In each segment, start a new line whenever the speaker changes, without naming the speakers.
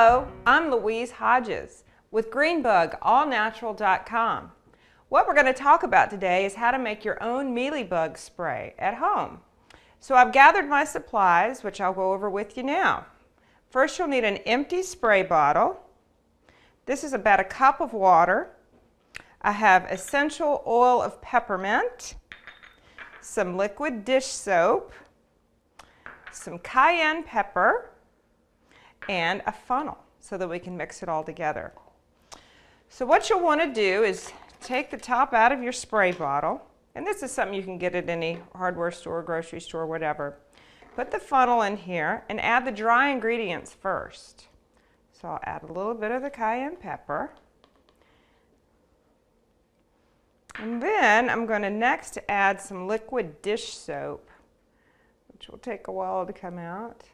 Hello, I'm Louise Hodges with GreenBugAllNatural.com. What we're going to talk about today is how to make your own mealy bug spray at home. So I've gathered my supplies, which I'll go over with you now. First, you'll need an empty spray bottle. This is about a cup of water. I have essential oil of peppermint, some liquid dish soap, some cayenne pepper, and a funnel so that we can mix it all together. So what you'll want to do is take the top out of your spray bottle, and this is something you can get at any hardware store, grocery store, whatever. Put the funnel in here and add the dry ingredients first. So I'll add a little bit of the cayenne pepper. And then I'm going to next add some liquid dish soap, which will take a while to come out.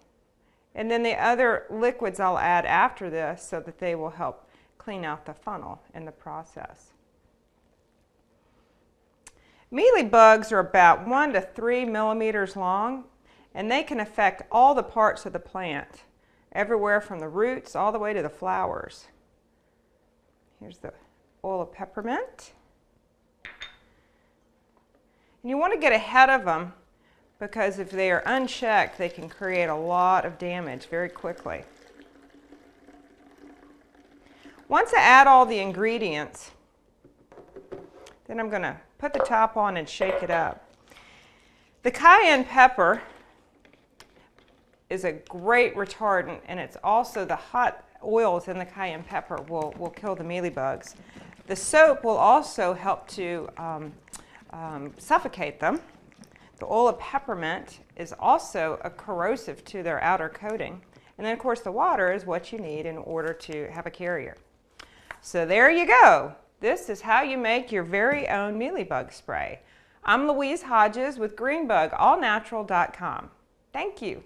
And then the other liquids I'll add after this so that they will help clean out the funnel in the process. Mealy bugs are about 1 to 3 millimeters long, and they can affect all the parts of the plant, everywhere from the roots all the way to the flowers. Here's the oil of peppermint. And you want to get ahead of them, because if they are unchecked, they can create a lot of damage very quickly. Once I add all the ingredients, then I'm going to put the top on and shake it up. The cayenne pepper is a great retardant, and it's also the hot oils in the cayenne pepper will kill the mealy bugs. The soap will also help to suffocate them. The oil of peppermint is also a corrosive to their outer coating. And then, of course, the water is what you need in order to have a carrier. So there you go. This is how you make your very own mealy bug spray. I'm Louise Hodges with GreenBugAllNatural.com. Thank you.